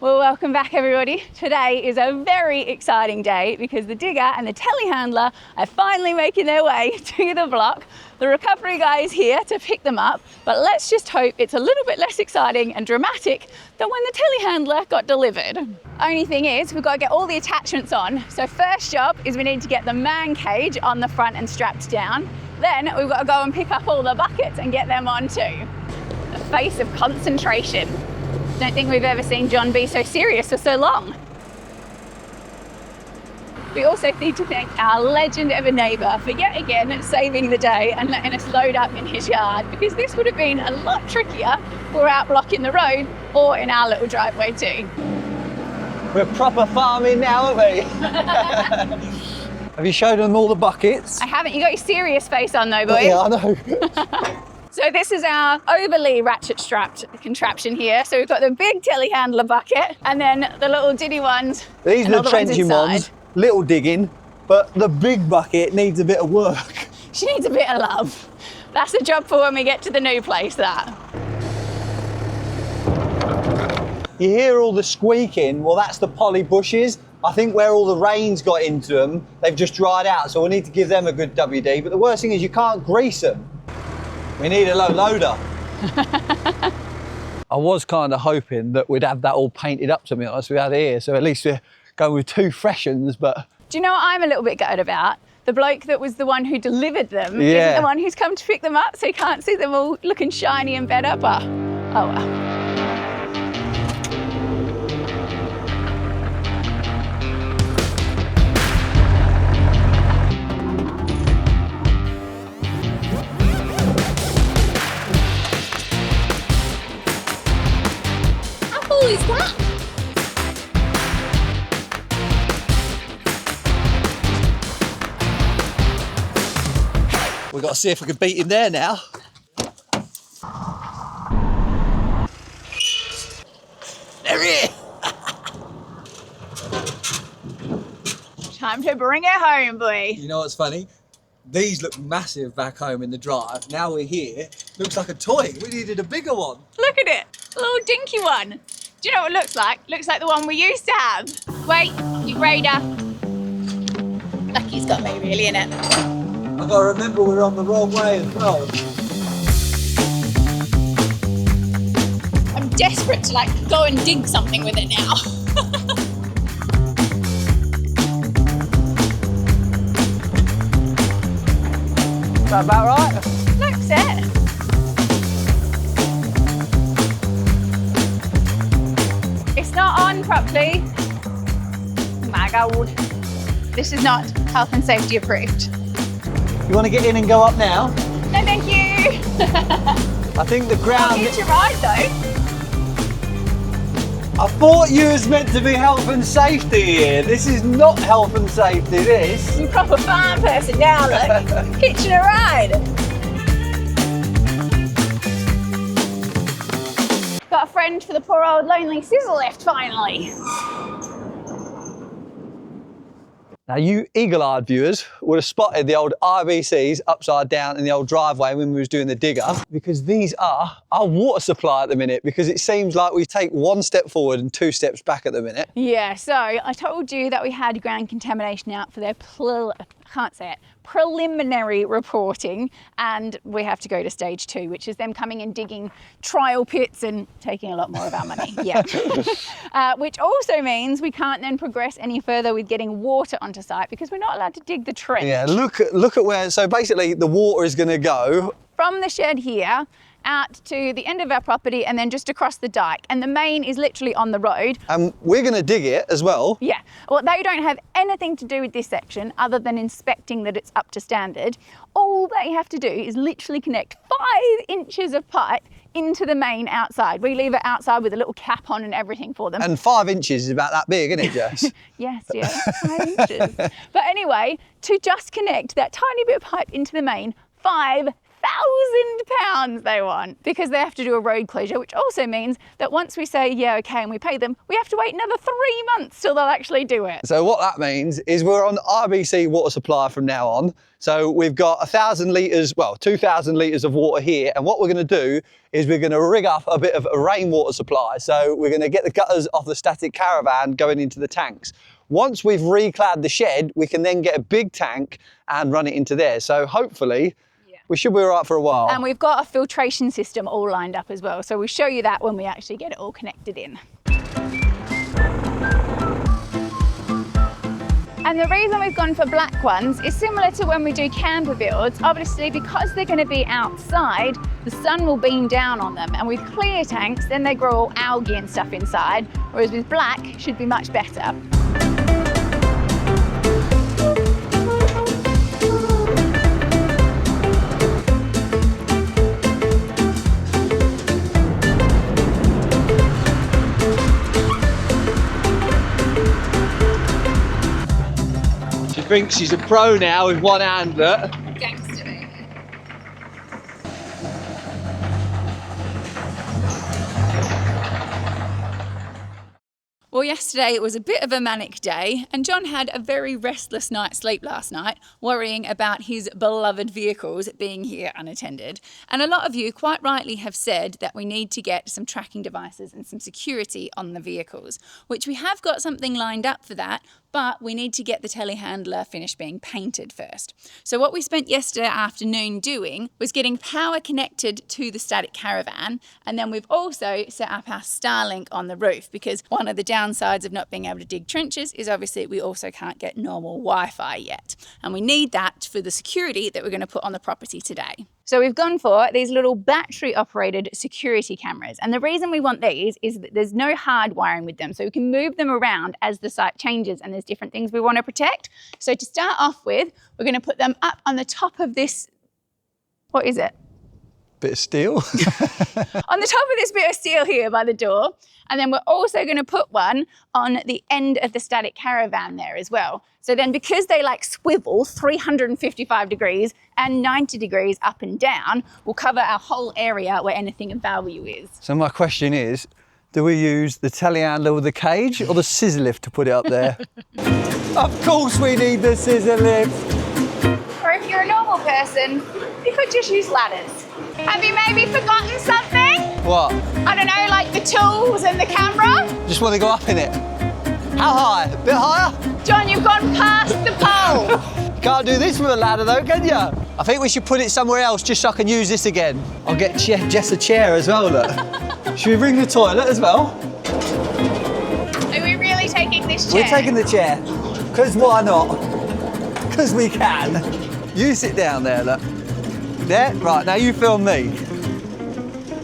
Well, welcome back everybody. Today is a very exciting day because the digger and the telehandler are finally making their way to the block. The recovery guy is here to pick them up, but let's just hope it's a little bit less exciting and dramatic than when the telehandler got delivered. Only thing is, we've got to get all the attachments on. So first job is we need to get the man cage on the front and strapped down. Then we've got to go and pick up all the buckets and get them on too. A face of concentration. Don't think we've ever seen John be so serious for so long. We also need to thank our legend of a neighbour for yet again saving the day and letting us load up in his yard, because this would have been a lot trickier if we're out blocking the road or in our little driveway too. We're proper farming now, aren't we? Have you showed them all the buckets? I haven't. You got your serious face on though, boy. Yeah, I know. So this is our overly ratchet strapped contraption here. So we've got the big telehandler bucket and then the little diddy ones. These are the trenching ones, little digging, but the big bucket needs a bit of work. She needs a bit of love. That's a job for when we get to the new place, that. You hear all the squeaking, well that's the poly bushes. I think where all the rain's got into them, they've just dried out, so we'll need to give them a good WD, but the worst thing is you can't grease them. We need a low loader. I was kind of hoping that we'd have that all painted up, to be honest, we had here, so at least we're going with 2 freshens, but... Do you know what I'm a little bit gutted about? The bloke that was the one who delivered them isn't the one who's come to pick them up, so you can't see them all looking shiny and better, but oh well. What is that? We've got to see if we can beat him there now. There he is! Time to bring it home, boy. You know what's funny? These look massive back home in the drive. Now we're here, looks like a toy. We needed a bigger one. Look at it, a little dinky one. Do you know what it looks like? Looks like the one we used to have. Wait, you grader. Lucky's got me really, innit? I've got to remember we're on the wrong way as well. I'm desperate to go and dig something with it now. Is that about right? Looks it. It's not on properly. Oh my God. This is not health and safety approved. You want to get in and go up now? No, thank you. I think the ground... I'll get you right though. I thought you was meant to be health and safety here. This is not health and safety, this. You're a proper farm person now, look. Kitchen a ride. Got a friend for the poor old lonely scissor lift finally. Now you eagle-eyed viewers would have spotted the old IBCs upside down in the old driveway when we was doing the digger, because these are our water supply at the minute, because it seems like we take 1 step forward and 2 steps back at the minute. Yeah, so I told you that we had ground contamination out for their preliminary reporting, and we have to go to stage 2, which is them coming and digging trial pits and taking a lot more of our money. Yeah. Which also means we can't then progress any further with getting water onto site because we're not allowed to dig the trench. Yeah, look at where, so basically the water is going to go from the shed here out to the end of our property and then just across the dike, and the main is literally on the road. And we're going to dig it as well. Yeah, well they don't have anything to do with this section other than inspecting that it's up to standard. All they have to do is literally connect 5 inches of pipe into the main outside. We leave it outside with a little cap on and everything for them. And 5 inches is about that big, isn't it, Jess? Yes, 5 inches. But anyway, to just connect that tiny bit of pipe into the main, £1,000 they want, because they have to do a road closure, which also means that once we say, yeah, okay, and we pay them, we have to wait another 3 months till they'll actually do it. So what that means is we're on RBC water supply from now on. So we've got 1,000 litres, well, 2,000 litres of water here. And what we're going to do is we're going to rig up a bit of a rainwater supply. So we're going to get the gutters off the static caravan going into the tanks. Once we've reclad the shed, we can then get a big tank and run it into there. So hopefully we should be all right for a while. And we've got a filtration system all lined up as well. So we'll show you that when we actually get it all connected in. And the reason we've gone for black ones is similar to when we do camper builds. Obviously, because they're going to be outside, the sun will beam down on them. And with clear tanks, then they grow all algae and stuff inside. Whereas with black, it should be much better. She thinks she's a pro now with one handler. Gangster, baby. Well, yesterday it was a bit of a manic day, and John had a very restless night's sleep last night, worrying about his beloved vehicles being here unattended. And a lot of you quite rightly have said that we need to get some tracking devices and some security on the vehicles, which we have got something lined up for that, but we need to get the telehandler finished being painted first. So what we spent yesterday afternoon doing was getting power connected to the static caravan, and then we've also set up our Starlink on the roof, because one of the downsides of not being able to dig trenches is obviously we also can't get normal Wi-Fi yet, and we need that for the security that we're going to put on the property today. So we've gone for these little battery operated security cameras. And the reason we want these is that there's no hard wiring with them. So we can move them around as the site changes and there's different things we want to protect. So to start off with, we're going to put them up on the top of this, what is it? Bit of steel. On the top of this bit of steel here by the door. And then we're also going to put one on the end of the static caravan there as well. So then because they like swivel 355 degrees and 90 degrees up and down, we'll cover our whole area where anything of value is. So my question is, do we use the telehandler with the cage or the scissor lift to put it up there? Of course we need the scissor lift. Or if you're a normal person, you could just use ladders. Have you maybe forgotten something? What? I don't know, like the tools and the camera? Just want to go up in it. How high? A bit higher? John, you've gone past the pole. Can't do this with a ladder though, can you? I think we should put it somewhere else just so I can use this again. I'll get Jess a chair as well, look. Should we bring the toilet as well? Are we really taking this chair? We're taking the chair. Because why not? Because we can. You sit down there, look. There? Right, now you film me.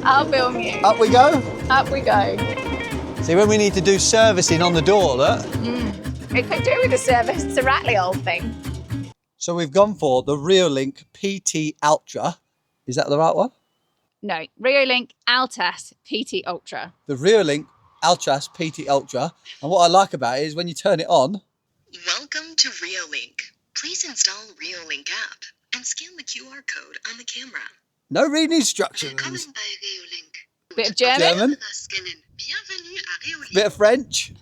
I'll film you. Up we go? Up we go. See, when we need to do servicing on the door, look. It could do with a service. It's a rattly old thing. So we've gone for the Reolink PT Ultra. Is that the right one? No, Reolink Altas PT Ultra. The Reolink Altas PT Ultra. And what I like about it is when you turn it on. Welcome to Reolink. Please install Reolink app and scan the QR code on the camera. No reading instructions. Willkommen bei Reolink. Bit of German. German. Bienvenue à Reolink. Bit of French.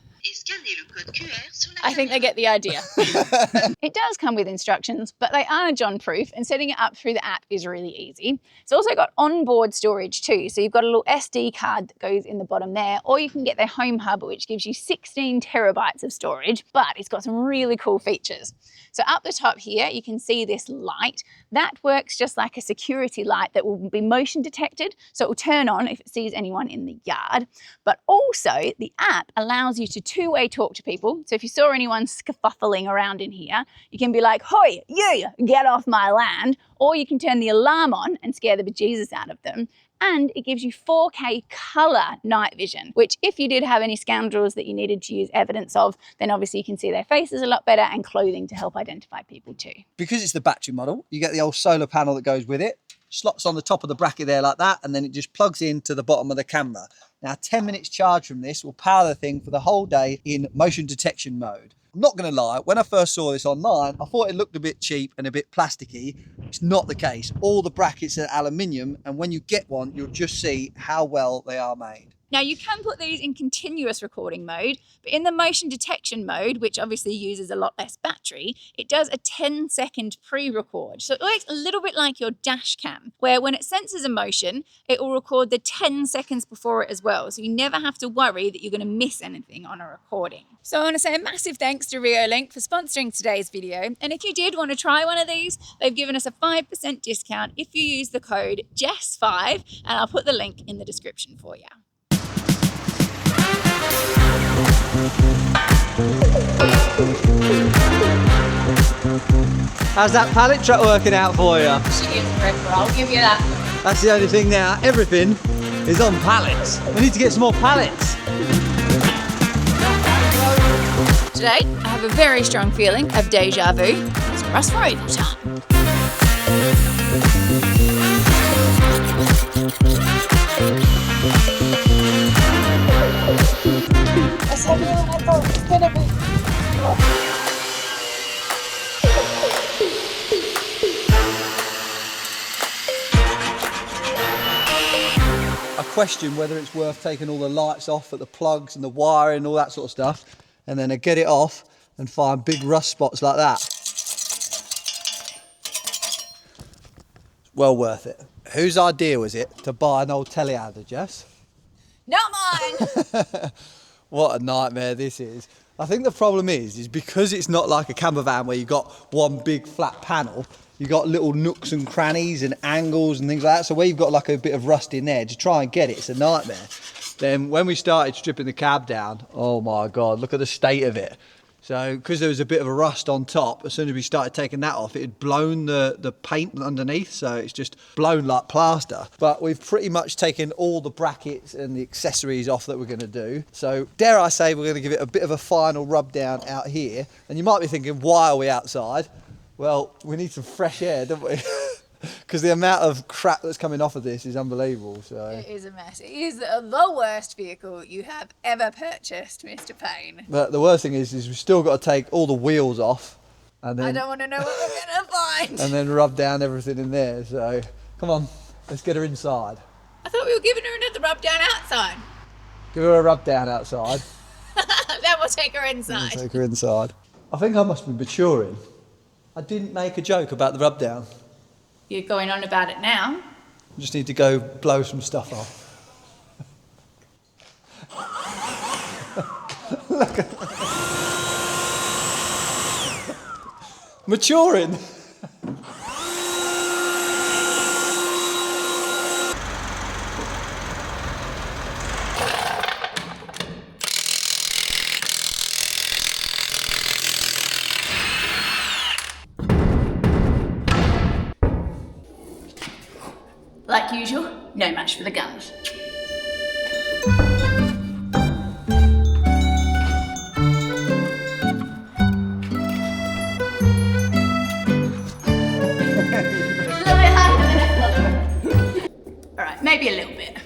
I think they get the idea. It does come with instructions, but they are John-proof, and setting it up through the app is really easy. It's also got onboard storage too, so you've got a little SD card that goes in the bottom there, or you can get their home hub, which gives you 16 terabytes of storage, but it's got some really cool features. So up the top here, you can see this light. That works just like a security light that will be motion detected, so it will turn on if it sees anyone in the yard. But also, the app allows you to two-way talk to people. So if you saw anyone scuffling around in here, you can be like, "Hoi, you, get off my land," or you can turn the alarm on and scare the bejesus out of them. And it gives you 4K colour night vision, which if you did have any scoundrels that you needed to use evidence of, then obviously you can see their faces a lot better and clothing to help identify people too. Because it's the battery model, you get the old solar panel that goes with it, slots on the top of the bracket there like that, and then it just plugs into the bottom of the camera. Now 10 minutes charge from this will power the thing for the whole day in motion detection mode. I'm not going to lie, when I first saw this online, I thought it looked a bit cheap and a bit plasticky, It's not the case. All the brackets are aluminium, and when you get one, you'll just see how well they are made. Now you can put these in continuous recording mode, but in the motion detection mode, which obviously uses a lot less battery, it does a 10-second pre-record. So it works a little bit like your dash cam, where when it senses a motion, it will record the 10 seconds before it as well. So you never have to worry that you're going to miss anything on a recording. So I want to say a massive thanks to Reolink for sponsoring today's video. And if you did want to try one of these, they've given us a 5% discount if you use the code JESS5, and I'll put the link in the description for you. How's that pallet truck working out for you? She is ripper, I'll give you that. That's the only thing now. Everything is on pallets. We need to get some more pallets. Today, I have a very strong feeling of deja vu. It's Russ Rover time. That's heavier than I thought it was gonna be. I question whether it's worth taking all the lights off at the plugs and the wiring and all that sort of stuff, and then I get it off and find big rust spots like that. It's well worth it. Whose idea was it to buy an old Telehander, Jess? Not mine! What a nightmare this is. I think the problem is because it's not like a camper van where you've got one big flat panel, you've got little nooks and crannies and angles and things like that. So where you've got like a bit of rust in there, to try and get it, it's a nightmare. Then when we started stripping the cab down, oh my God, look at the state of it. So because there was a bit of a rust on top, as soon as we started taking that off, it had blown the paint underneath, so it's just blown like plaster. But we've pretty much taken all the brackets and the accessories off that we're going to do. So dare I say we're going to give it a bit of a final rub down out here. And you might be thinking, why are we outside? Well, we need some fresh air, don't we? Because the amount of crap that's coming off of this is unbelievable. So It is a mess. It is the worst vehicle you have ever purchased, Mr. Payne. But the worst thing is we've still got to take all the wheels off. And then, I don't want to know what we're going to find. And then rub down everything in there. So come on, let's get her inside. I thought we were giving her another rub down outside. Give her a rub down outside. Then we'll take her inside. Take her inside. I think I must be maturing. I didn't make a joke about the rub down. You're going on about it now. I just need to go blow some stuff off. Look at maturing. Like usual, no match for the guns. Alright, maybe a little bit.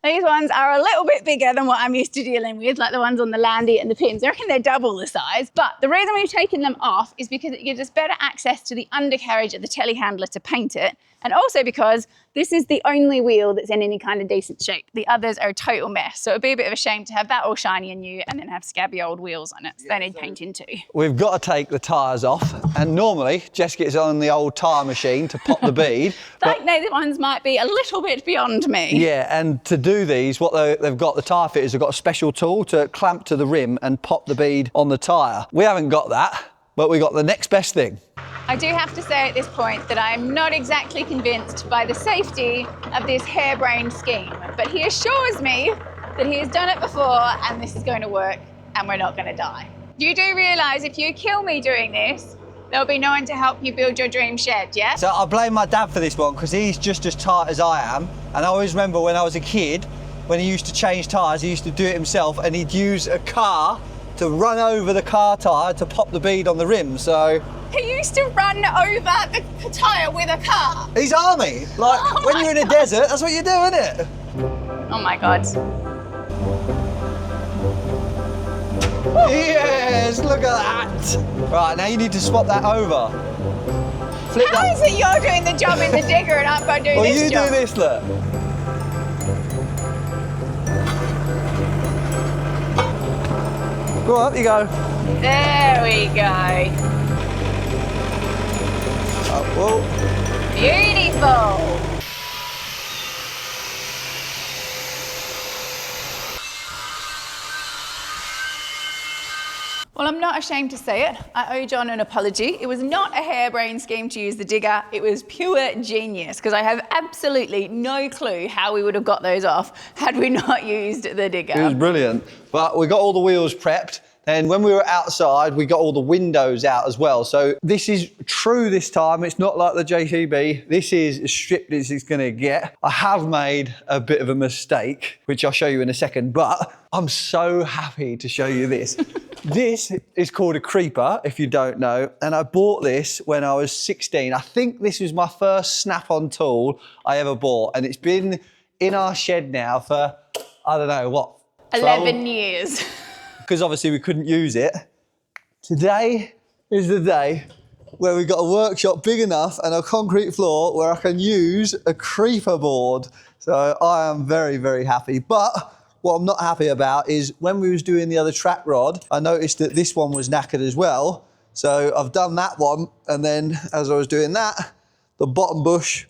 These ones are a little bit bigger than what I'm used to dealing with, like the ones on the Landy and the Pins. I reckon they're double the size, but the reason we've taken them off is because it gives us better access to the undercarriage of the Telehandler to paint it, and also because this is the only wheel that's in any kind of decent shape. The others are a total mess, so it'd be a bit of a shame to have that all shiny and new and then have scabby old wheels on it, so they need painting too. We've got to take the tyres off, and normally Jess gets on the old tyre machine to pop the bead. Like these ones might be a little bit beyond me. Yeah, and to do these, what they've got, the tyre fitters have got a special tool to clamp to the rim and pop the bead on the tyre. We haven't got that, but we got the next best thing. I do have to say at this point that I'm not exactly convinced by the safety of this harebrained scheme, but he assures me that he has done it before and this is going to work and we're not going to die. You do realise if you kill me doing this, there'll be no one to help you build your dream shed, yeah? So I blame my dad for this one because he's just as tight as I am, and I always remember when I was a kid, when he used to change tyres, he used to do it himself, and he'd use a car to run over the car tyre to pop the bead on the rim, so... He used to run over the tyre with a car. He's army. Like, when you're in a desert, that's what you do, isn't it? Oh my God. Yes, look at that. Right, now you need to swap that over. flip How that. is it you're doing the job in the digger and I'm going to do Well, this you job? do this, look. Go on, up you go. There we go. Whoa. Beautiful. Well, I'm not ashamed to say it. I owe John an apology. It was not a harebrained scheme to use the digger. It was pure genius because I have absolutely no clue how we would have got those off had we not used the digger. It was brilliant. But we got all the wheels prepped. And when we were outside, we got all the windows out as well. So this is true this time. It's not like the JCB. This is as stripped as it's going to get. I have made a bit of a mistake, which I'll show you in a second, but I'm so happy to show you this. This is called a creeper, if you don't know. And I bought this when I was 16. I think this was my first snap-on tool I ever bought. And it's been in our shed now for, I don't know, what? 11 years. Because obviously we couldn't use it. Today is the day where we got a workshop big enough and a concrete floor where I can use a creeper board. So I am very, very happy. But what I'm not happy about is when we was doing the other track rod, I noticed that this one was knackered as well. So I've done that one. And then as I was doing that, the bottom bush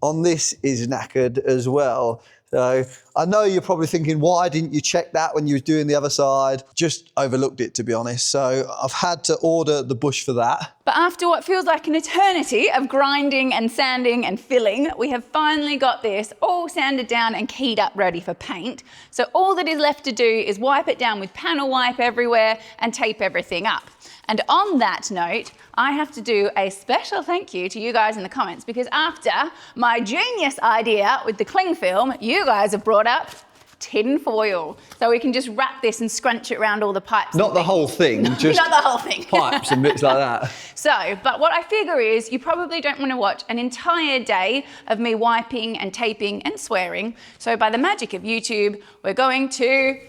on this is knackered as well. So I know you're probably thinking, why didn't you check that when you were doing the other side? Just overlooked it, to be honest. So I've had to order the bush for that. But after what feels like an eternity of grinding and sanding and filling, we have finally got this all sanded down and keyed up ready for paint. So all that is left to do is wipe it down with panel wipe everywhere and tape everything up. And on that note, I have to do a special thank you to you guys in the comments because after my genius idea with the cling film, you guys have brought up tin foil. So we can just wrap this and scrunch it around all the pipes. Not the whole thing, just not the whole thing. pipes and bits like that. So, but what I figure is you probably don't want to watch an entire day of me wiping and taping and swearing. So by the magic of YouTube, we're going to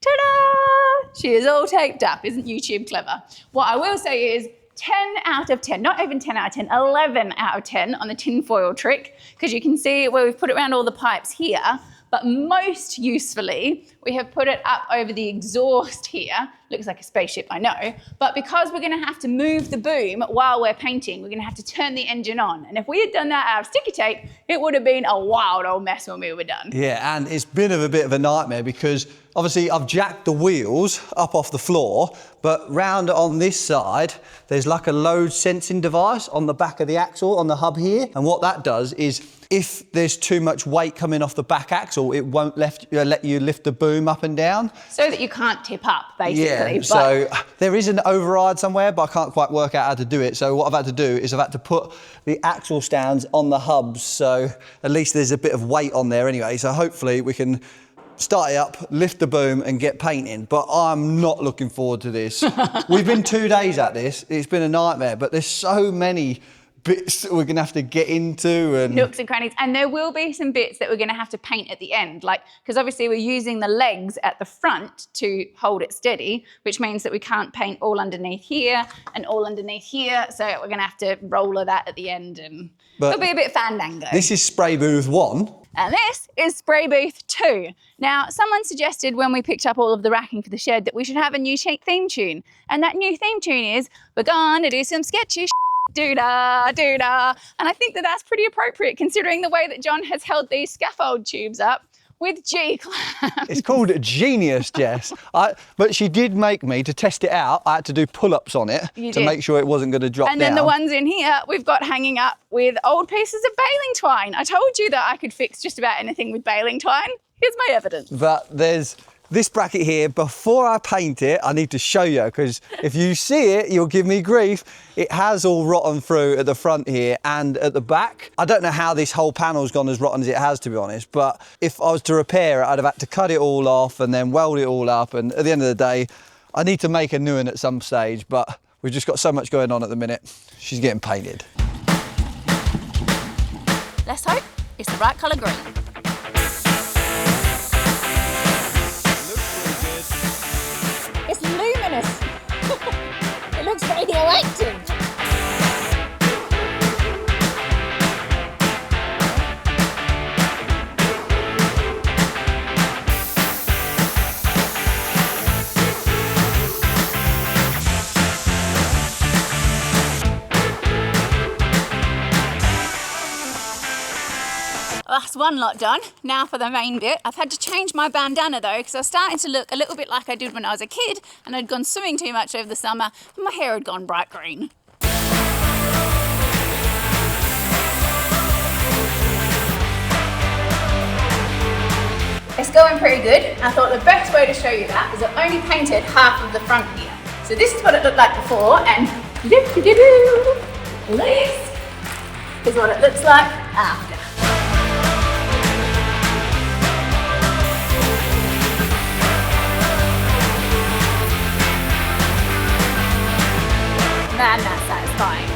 ta-da! She is all taped up. Isn't YouTube clever? What I will say is 10 out of 10, not even 10 out of 10, 11 out of 10 on the tin foil trick, because you can see where we've put it around all the pipes here, but most usefully, we have put it up over the exhaust here. Looks like a spaceship, I know, but because we're gonna have to move the boom while we're painting, we're gonna have to turn the engine on. And if we had done that out of sticky tape, it would have been a wild old mess when we were done. Yeah, and it's been a bit of a nightmare because obviously I've jacked the wheels up off the floor, but round on this side, there's like a load sensing device on the back of the axle on the hub here. And what that does is if there's too much weight coming off the back axle, it won't let you lift the boom up and down. So that you can't tip up, basically. Yeah, but so there is an override somewhere, but I can't quite work out how to do it. So what I've had to do is I've had to put the axle stands on the hubs. So at least there's a bit of weight on there anyway. So hopefully we can start it up, lift the boom and get painting. But I'm not looking forward to this. We've been 2 days at this. It's been a nightmare, but there's so many bits that we're gonna have to get into and nooks and crannies, and there will be some bits that we're going to have to paint at the end, like because obviously we're using the legs at the front to hold it steady, which means that we can't paint all underneath here and all underneath here, so we're going to have to roller that at the end, and it'll be a bit fandango. This is spray booth 1. And this is spray booth 2. Now, someone suggested when we picked up all of the racking for the shed that we should have a new theme tune, and that new theme tune is we're gonna do some sketchy doo-da, doo-da. And I think that that's pretty appropriate considering the way that John has held these scaffold tubes up with G-clamps. It's called Genius, Jess. But she did make me, to test it out, I had to do pull-ups on it to make sure it wasn't going to drop down. And then the ones in here, we've got hanging up with old pieces of baling twine. I told you that I could fix just about anything with baling twine. Here's my evidence. But there's this bracket here. Before I paint it, I need to show you, because if you see it, you'll give me grief. It has all rotten through at the front here and at the back. I don't know how this whole panel's gone as rotten as it has, to be honest, but if I was to repair it, I'd have had to cut it all off and then weld it all up. And at the end of the day, I need to make a new one at some stage, but we've just got so much going on at the minute. She's getting painted. Let's hope it's the right colour green. It's luminous. It looks radioactive. last one lot done. Now for the main bit. I've had to change my bandana though, because I was starting to look a little bit like I did when I was a kid, and I'd gone swimming too much over the summer, and my hair had gone bright green. It's going pretty good. I thought the best way to show you that is I've only painted half of the front here. So this is what it looked like before, and this is what it looks like after. Man, that's satisfying.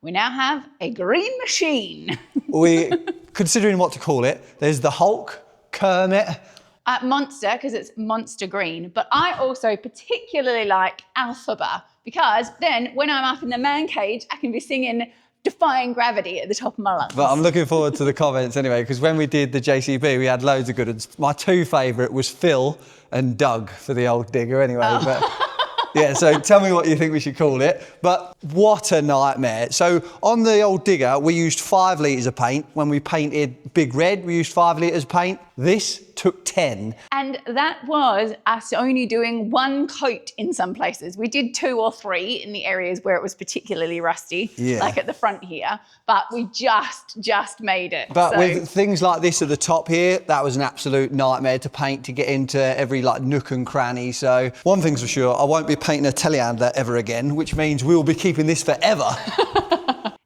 We now have a green machine. We're considering what to call it. There's the Hulk, Kermit. Monster, because it's monster green. But I also particularly like Alphaba, because then when I'm up in the man cage, I can be singing Defying Gravity at the top of my lungs. But I'm looking forward to the comments anyway, because when we did the JCB, we had loads of good ones. My two favourite was Phil and Doug for the old digger anyway. Oh. But yeah, so tell me what you think we should call it. But what a nightmare. So on the old digger, we used 5 litres of paint. When we painted Big Red, we used 5 litres of paint. This took 10. And that was us only doing 1 coat in some places. We did 2 or 3 in the areas where it was particularly rusty, like at the front here, but we just made it. But with things like this at the top here, that was an absolute nightmare to paint, to get into every like nook and cranny. So one thing's for sure, I won't be painting a Telehandler ever again, which means we'll be keeping this forever.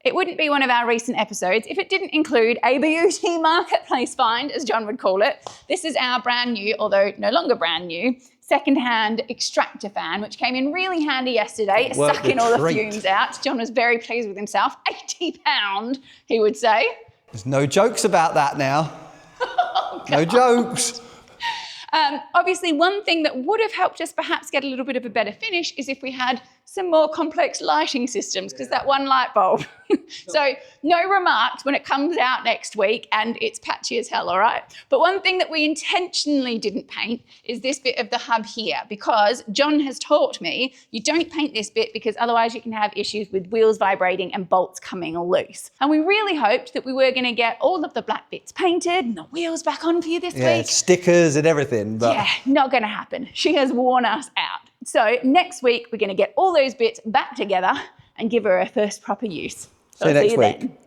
It wouldn't be one of our recent episodes if it didn't include a beauty marketplace find, as John would call it. This is our brand new, although no longer brand new, second-hand extractor fan, which came in really handy yesterday, sucking all the fumes out. John was very pleased with himself. £80, he would say. There's no jokes about that now. Oh, no jokes. Obviously, one thing that would have helped us perhaps get a little bit of a better finish is if we had some more complex lighting systems, because that one light bulb. So no remarks when it comes out next week, and it's patchy as hell, all right? But one thing that we intentionally didn't paint is this bit of the hub here, because John has taught me you don't paint this bit because otherwise you can have issues with wheels vibrating and bolts coming loose. And we really hoped that we were going to get all of the black bits painted and the wheels back on for you this week. Stickers and everything. But yeah, not going to happen. She has worn us out. So next week, we're going to get all those bits back together and give her first proper use. See you next week. Then.